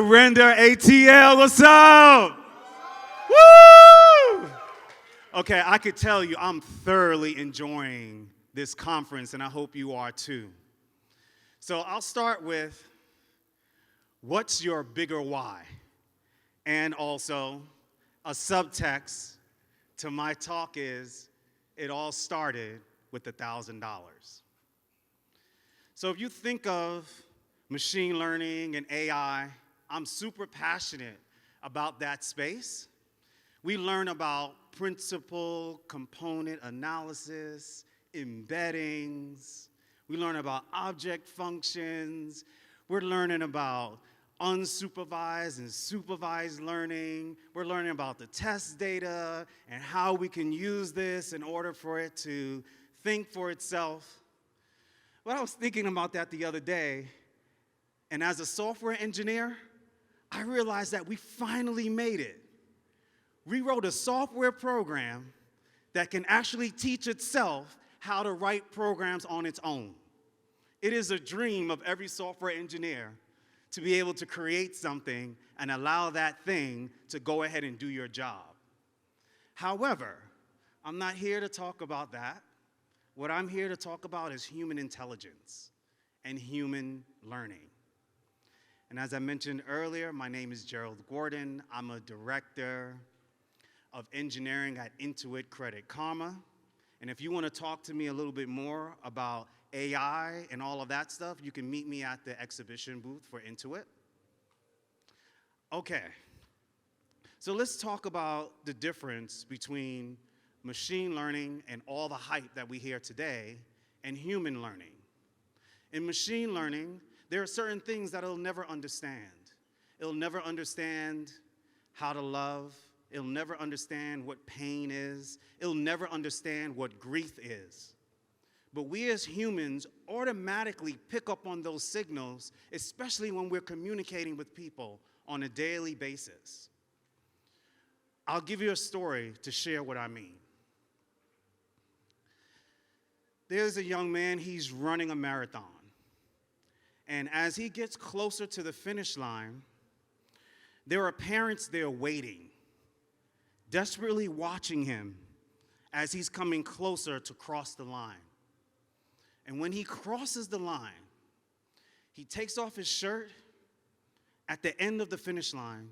RenderATL, what's up? Woo! Okay, I could tell you I'm thoroughly enjoying this conference, and I hope you are too. So I'll start with, what's your bigger why? And also, a subtext to my talk is, it all started with $1,000. So if you think of machine learning and AI, I'm super passionate about that space. We learn about principal component analysis, embeddings. We learn about object functions. We're learning about unsupervised and supervised learning. We're learning about the test data and how we can use this in order for it to think for itself. Well, I was thinking about that the other day, and as a software engineer, I realized that we finally made it. We wrote a software program that can actually teach itself how to write programs on its own. It is a dream of every software engineer to be able to create something and allow that thing to go ahead and do your job. However, I'm not here to talk about that. What I'm here to talk about is human intelligence and human learning. And as I mentioned earlier, my name is Gerald Gordon. I'm a director of engineering at Intuit Credit Karma. And if you want to talk to me a little bit more about AI and all of that stuff, you can meet me at the exhibition booth for Intuit. Okay, so let's talk about the difference between machine learning and all the hype that we hear today and human learning. In machine learning, there are certain things that it'll never understand. It'll never understand how to love. It'll never understand what pain is. It'll never understand what grief is. But we as humans automatically pick up on those signals, especially when we're communicating with people on a daily basis. I'll give you a story to share what I mean. There's a young man, he's running a marathon. And as he gets closer to the finish line, there are parents there waiting, desperately watching him as he's coming closer to cross the line. And when he crosses the line, he takes off his shirt at the end of the finish line,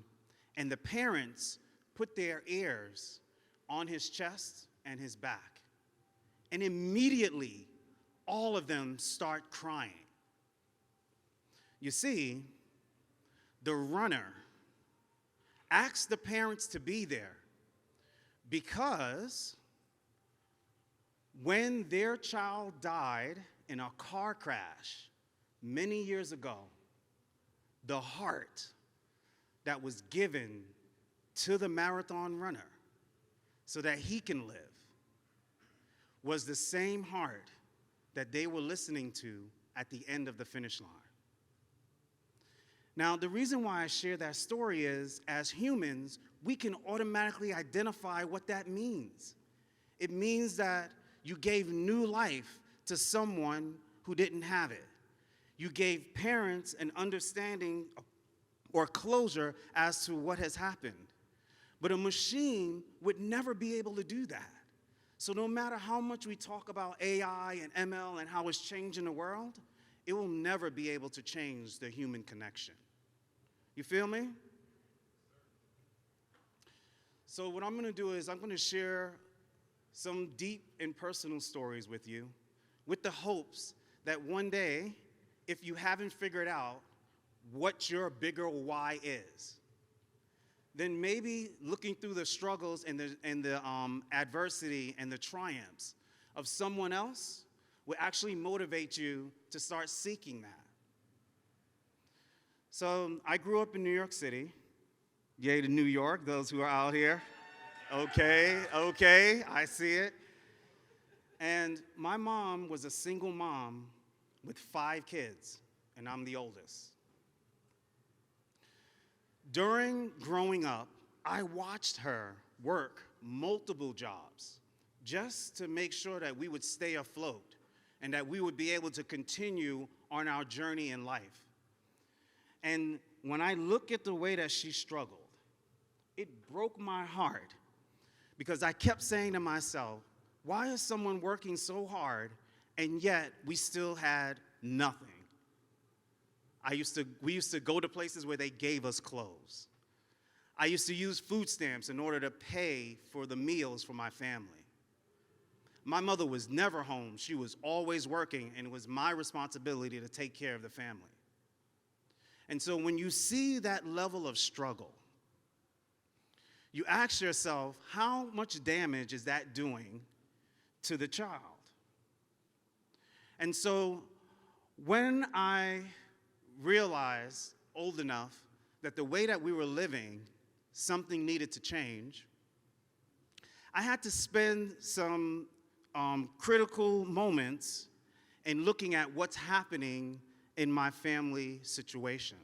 and the parents put their ears on his chest and his back. And immediately, all of them start crying. You see, the runner asked the parents to be there because when their child died in a car crash many years ago, the heart that was given to the marathon runner so that he can live was the same heart that they were listening to at the end of the finish line. Now, the reason why I share that story is, as humans, we can automatically identify what that means. It means that you gave new life to someone who didn't have it. You gave parents an understanding or closure as to what has happened. But a machine would never be able to do that. So no matter how much we talk about AI and ML and how it's changing the world, it will never be able to change the human connection. You feel me? So what I'm going to do is I'm going to share some deep and personal stories with you with the hopes that one day, if you haven't figured out what your bigger why is, then maybe looking through the struggles and the adversity and the triumphs of someone else will actually motivate you to start seeking that. So I grew up in New York City. Yay to New York, those who are out here. Okay, I see it. And my mom was a single mom with 5 kids, and I'm the oldest. During growing up, I watched her work multiple jobs just to make sure that we would stay afloat and that we would be able to continue on our journey in life. And when I look at the way that she struggled, it broke my heart because I kept saying to myself, why is someone working so hard and yet we still had nothing? We used to go to places where they gave us clothes. I used to use food stamps in order to pay for the meals for my family. My mother was never home. She was always working, and it was my responsibility to take care of the family. And so when you see that level of struggle, you ask yourself, how much damage is that doing to the child? And so when I realized, old enough, that the way that we were living, something needed to change, I had to spend some critical moments in looking at what's happening in my family situation.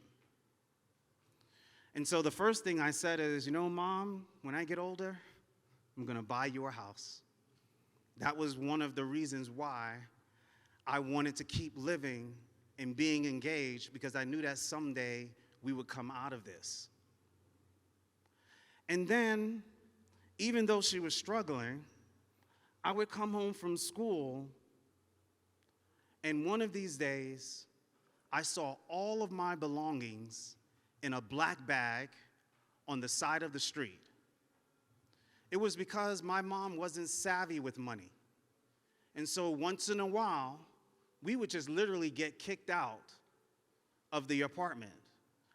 And so the first thing I said is, you know, Mom, when I get older, I'm going to buy you a house. That was one of the reasons why I wanted to keep living and being engaged, because I knew that someday we would come out of this. And then, even though she was struggling, I would come home from school, and one of these days, I saw all of my belongings in a black bag on the side of the street. It was because my mom wasn't savvy with money. And so once in a while, we would just literally get kicked out of the apartment.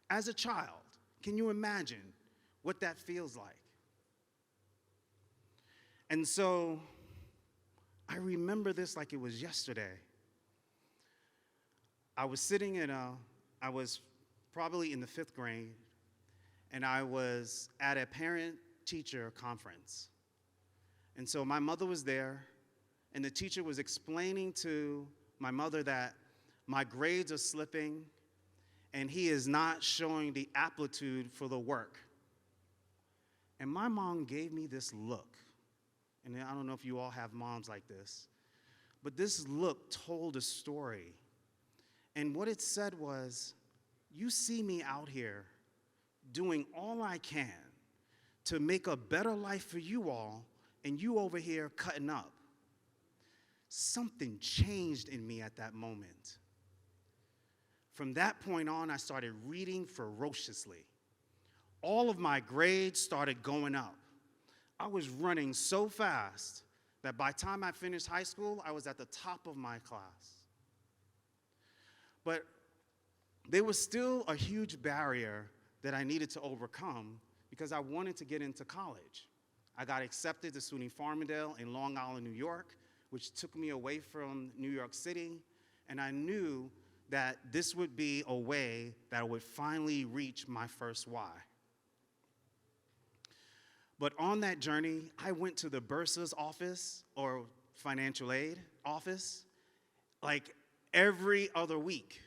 As a child, can you imagine what that feels like? And so I remember this like it was yesterday. I was probably in the 5th grade, and I was at a parent-teacher conference. And so my mother was there, and the teacher was explaining to my mother that my grades are slipping, and he is not showing the aptitude for the work. And my mom gave me this look, and I don't know if you all have moms like this, but this look told a story. And what it said was, you see me out here doing all I can to make a better life for you all, and you over here cutting up. Something changed in me at that moment. From that point on, I started reading ferociously. All of my grades started going up. I was running so fast that by the time I finished high school, I was at the top of my class. But there was still a huge barrier that I needed to overcome because I wanted to get into college. I got accepted to SUNY Farmingdale in Long Island, New York, which took me away from New York City, and I knew that this would be a way that I would finally reach my first why. But on that journey, I went to the bursar's office or financial aid office like every other week,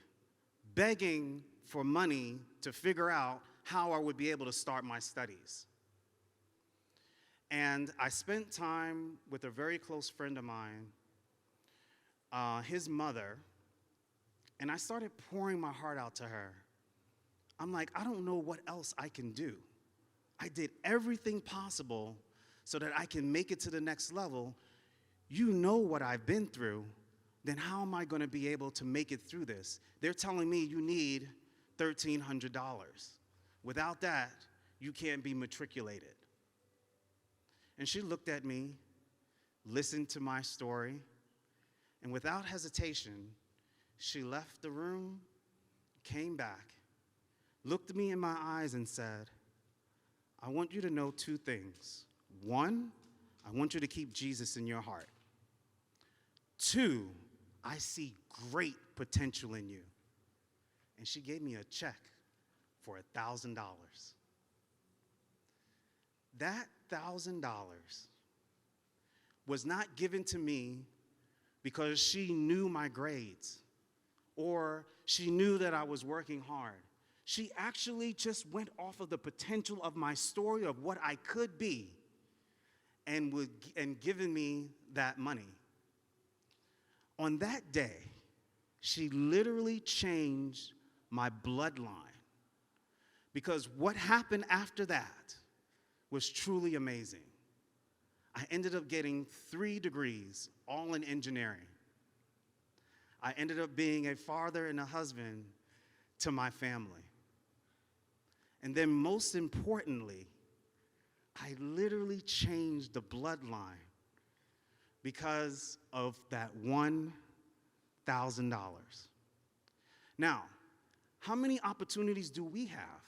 begging for money to figure out how I would be able to start my studies. And I spent time with a very close friend of mine, his mother, and I started pouring my heart out to her. I'm like, I don't know what else I can do. I did everything possible so that I can make it to the next level. You know what I've been through, then how am I going to be able to make it through this? They're telling me you need $1,300. Without that, you can't be matriculated. And she looked at me, listened to my story, and without hesitation, she left the room, came back, looked me in my eyes and said, I want you to know 2 things. 1, I want you to keep Jesus in your heart. 2, I see great potential in you. And she gave me a check for $1,000. That $1,000 was not given to me because she knew my grades or she knew that I was working hard. She actually just went off of the potential of my story of what I could be and given me that money. On that day, she literally changed my bloodline because what happened after that was truly amazing. I ended up getting 3 degrees, all in engineering. I ended up being a father and a husband to my family. And then most importantly, I literally changed the bloodline because of that $1,000. Now, how many opportunities do we have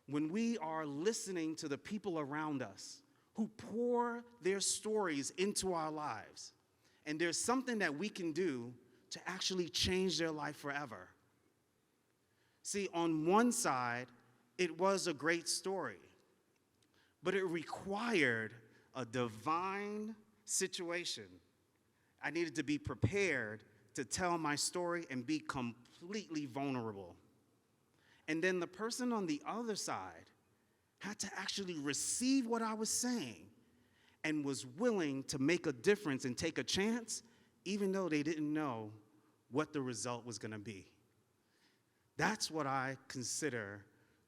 when we are listening to the people around us who pour their stories into our lives, and there's something that we can do to actually change their life forever? See, on one side, it was a great story, but it required a divine situation. I needed to be prepared to tell my story and be completely vulnerable. And then the person on the other side had to actually receive what I was saying and was willing to make a difference and take a chance, even though they didn't know what the result was going to be. That's what I consider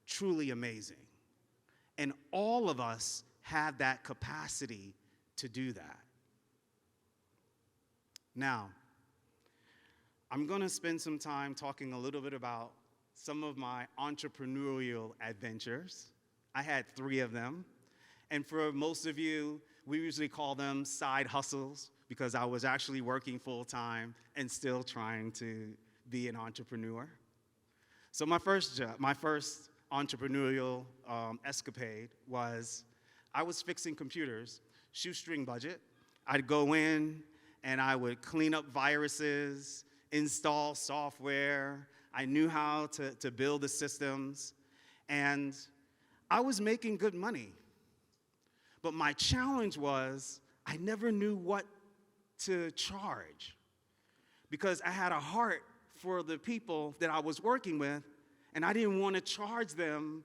truly amazing. And all of us have that capacity to do that. Now, I'm going to spend some time talking a little bit about some of my entrepreneurial adventures. I had 3 of them. And for most of you, we usually call them side hustles because I was actually working full-time and still trying to be an entrepreneur. So my first entrepreneurial escapade was I was fixing computers, shoestring budget. I'd go in and I would clean up viruses, install software. I knew how to build the systems, and I was making good money. But my challenge was I never knew what to charge because I had a heart for the people that I was working with, and I didn't want to charge them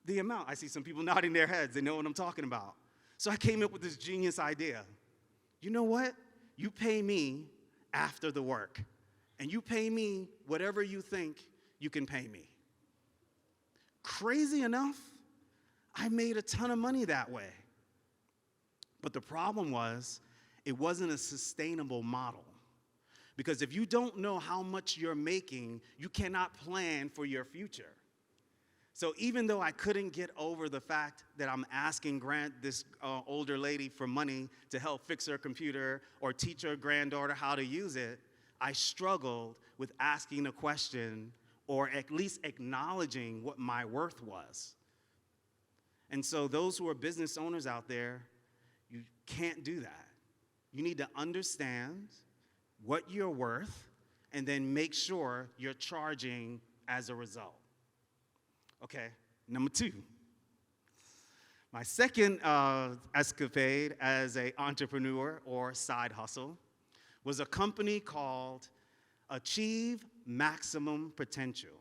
the amount. I see some people nodding their heads. They know what I'm talking about. So I came up with this genius idea. You know what? You pay me after the work, and you pay me whatever you think you can pay me. Crazy enough, I made a ton of money that way. But the problem was, it wasn't a sustainable model. Because if you don't know how much you're making, you cannot plan for your future. So even though I couldn't get over the fact that I'm asking Grant, this older lady, for money to help fix her computer or teach her granddaughter how to use it, I struggled with asking a question or at least acknowledging what my worth was. And so those who are business owners out there, you can't do that. You need to understand what you're worth and then make sure you're charging as a result. Okay, number 2. My second escapade as an entrepreneur or side hustle was a company called Achieve Maximum Potential.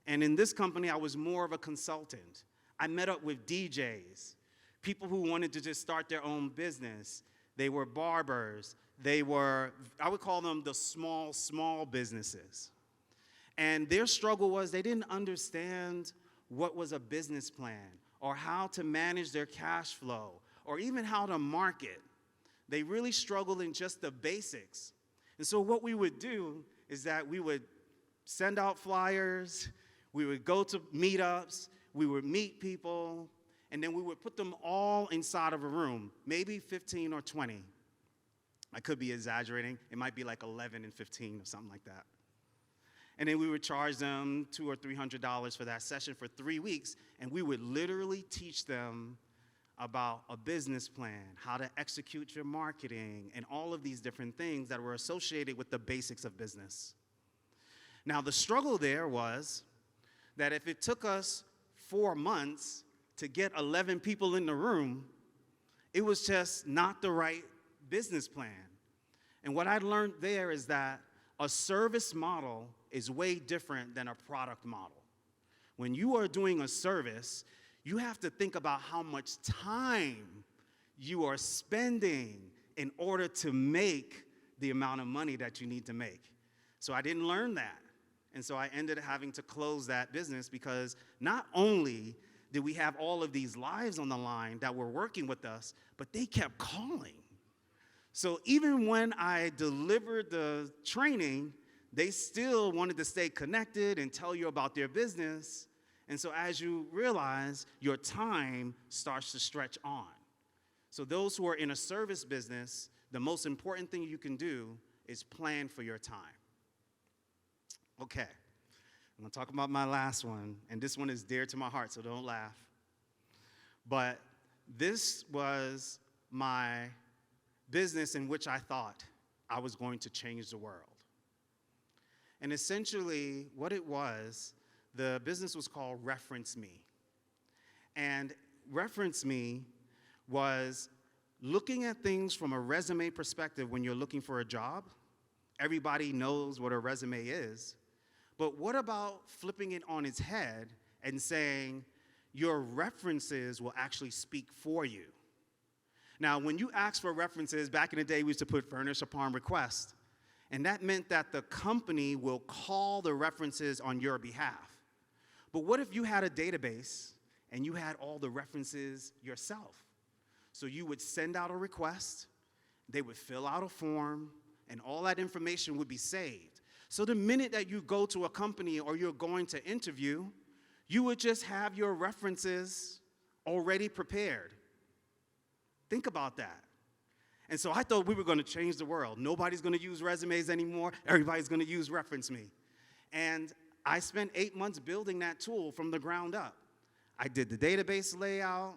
And in this company, I was more of a consultant. I met up with DJs, people who wanted to just start their own business. They were barbers. They were, I would call them the small businesses. And their struggle was they didn't understand what was a business plan or how to manage their cash flow or even how to market. They really struggled in just the basics. And so what we would do is that we would send out flyers, we would go to meetups, we would meet people, and then we would put them all inside of a room, maybe 15 or 20. I could be exaggerating. It might be like 11 and 15 or something like that. And then we would charge them $200 or $300 for that session for 3 weeks, and we would literally teach them about a business plan, how to execute your marketing, and all of these different things that were associated with the basics of business. Now, the struggle there was that if it took us 4 months to get 11 people in the room, it was just not the right business plan. And what I learned there is that a service model is way different than a product model. When you are doing a service, you have to think about how much time you are spending in order to make the amount of money that you need to make. So I didn't learn that. And so I ended up having to close that business because not only did we have all of these lives on the line that were working with us, but they kept calling. So even when I delivered the training, they still wanted to stay connected and tell you about their business. And so as you realize, your time starts to stretch on. So those who are in a service business, the most important thing you can do is plan for your time. Okay, I'm gonna talk about my last one, and this one is dear to my heart, so don't laugh. But this was my business in which I thought I was going to change the world. And essentially, what it was, the business was called Reference Me. And Reference Me was looking at things from a resume perspective when you're looking for a job. Everybody knows what a resume is. But what about flipping it on its head and saying your references will actually speak for you? Now, when you ask for references, back in the day, we used to put furnish upon request. And that meant that the company will call the references on your behalf. But what if you had a database and you had all the references yourself? So you would send out a request, they would fill out a form, and all that information would be saved. So the minute that you go to a company or you're going to interview, you would just have your references already prepared. Think about that. And so I thought we were going to change the world. Nobody's going to use resumes anymore. Everybody's going to use Reference Me. And I spent 8 months building that tool from the ground up. I did the database layout.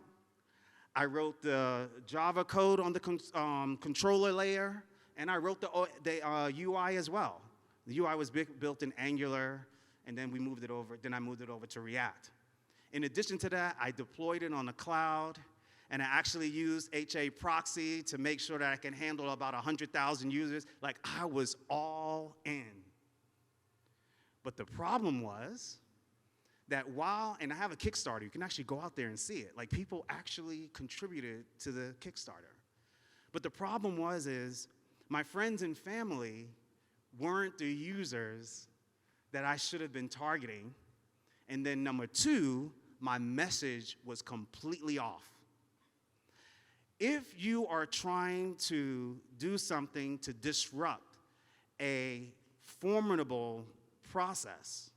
I wrote the Java code on the controller layer. And I wrote the UI as well. The UI was built in Angular, and then I moved it over to React. In addition to that, I deployed it on the cloud, and I actually used HA proxy to make sure that I can handle about 100,000 users. Like, I was all in. But the problem was that and I have a Kickstarter, you can actually go out there and see it. Like, people actually contributed to the Kickstarter. But the problem is my friends and family weren't the users that I should have been targeting. And then number two, my message was completely off. If you are trying to do something to disrupt a formidable process,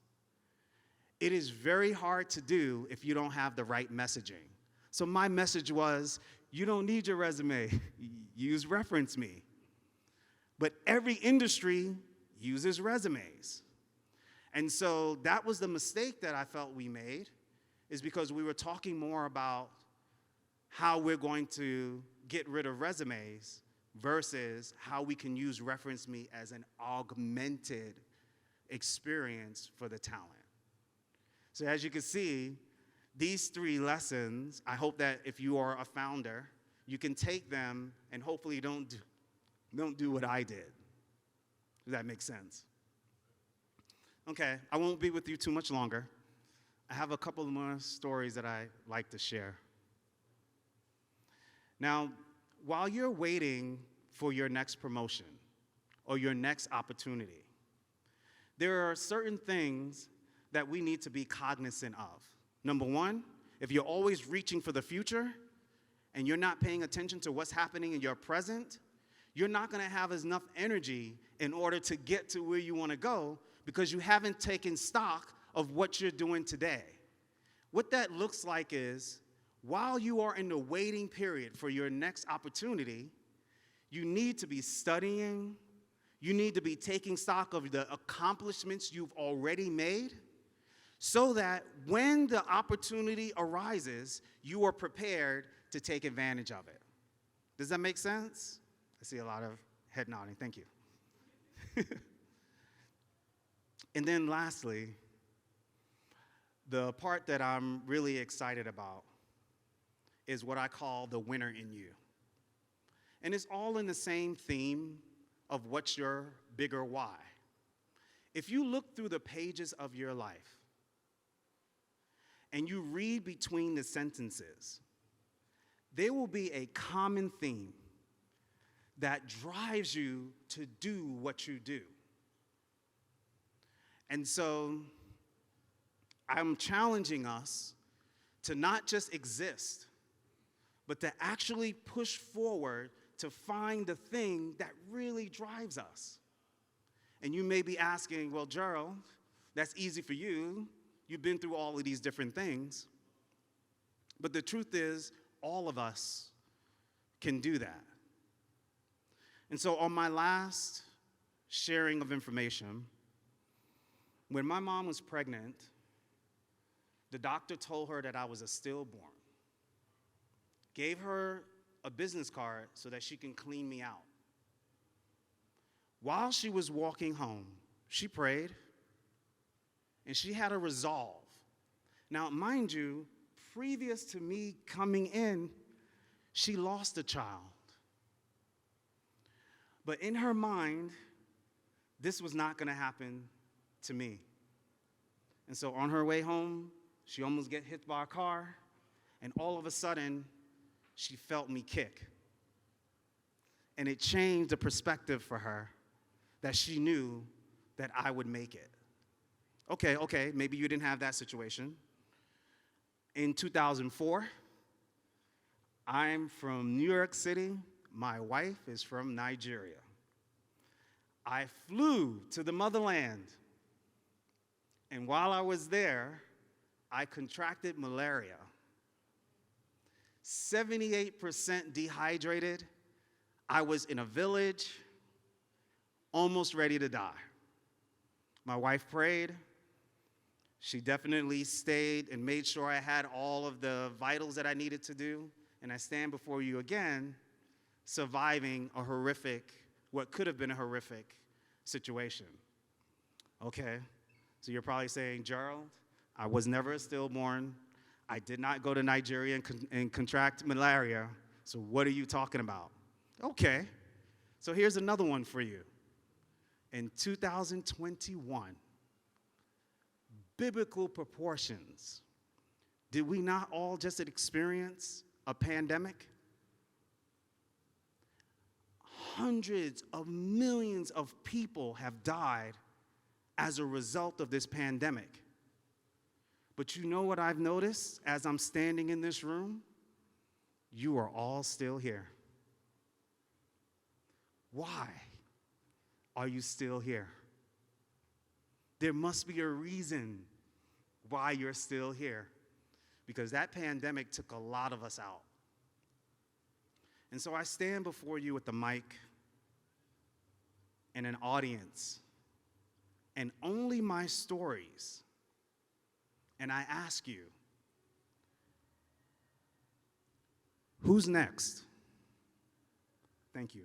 it is very hard to do if you don't have the right messaging. So my message was, you don't need your resume, use Reference Me. But every industry uses resumes. And so that was the mistake that I felt we made, is because we were talking more about how we're going to get rid of resumes versus how we can use Reference Me as an augmented experience for the talent. So as you can see, these 3 lessons, I hope that if you are a founder, you can take them and hopefully don't do what I did. Does that make sense? Okay, I won't be with you too much longer. I have a couple more stories that I like to share. Now, while you're waiting for your next promotion or your next opportunity, there are certain things that we need to be cognizant of. Number one, if you're always reaching for the future and you're not paying attention to what's happening in your present, you're not going to have enough energy in order to get to where you want to go because you haven't taken stock of what you're doing today. What that looks like is, while you are in the waiting period for your next opportunity, you need to be studying, you need to be taking stock of the accomplishments you've already made, so that when the opportunity arises, you are prepared to take advantage of it. Does that make sense? I see a lot of head nodding. Thank you. And then lastly, the part that I'm really excited about is what I call the winner in you. And it's all in the same theme of what's your bigger why. If you look through the pages of your life and you read between the sentences, there will be a common theme that drives you to do what you do. And so I'm challenging us to not just exist, but to actually push forward to find the thing that really drives us. And you may be asking, well, Gerald, that's easy for you. You've been through all of these different things. But the truth is, all of us can do that. And so on my last sharing of information, when my mom was pregnant, the doctor told her that I was a stillborn, gave her a business card so that she can clean me out. While she was walking home, she prayed, and she had a resolve. Now, mind you, previous to me coming in, she lost a child. But in her mind, this was not going to happen to me. And so on her way home, she almost got hit by a car, and all of a sudden, she felt me kick. And it changed the perspective for her that she knew that I would make it. Okay, maybe you didn't have that situation. In 2004, I'm from New York City. My wife is from Nigeria. I flew to the motherland, and while I was there, I contracted malaria. 78% dehydrated. I was in a village, almost ready to die. My wife prayed. She definitely stayed and made sure I had all of the vitals that I needed to do. And I stand before you again, surviving a horrific, what could have been a horrific situation. Okay, so you're probably saying, Gerald, I was never a stillborn. I did not go to Nigeria and contract malaria. So what are you talking about? Okay, so here's another one for you. In 2021, biblical proportions, did we not all just experience a pandemic? Hundreds of millions of people have died as a result of this pandemic. But you know what I've noticed as I'm standing in this room? You are all still here. Why are you still here? There must be a reason why you're still here, because that pandemic took a lot of us out. And so I stand before you with the mic and an audience and only my stories. And I ask you, who's next? Thank you.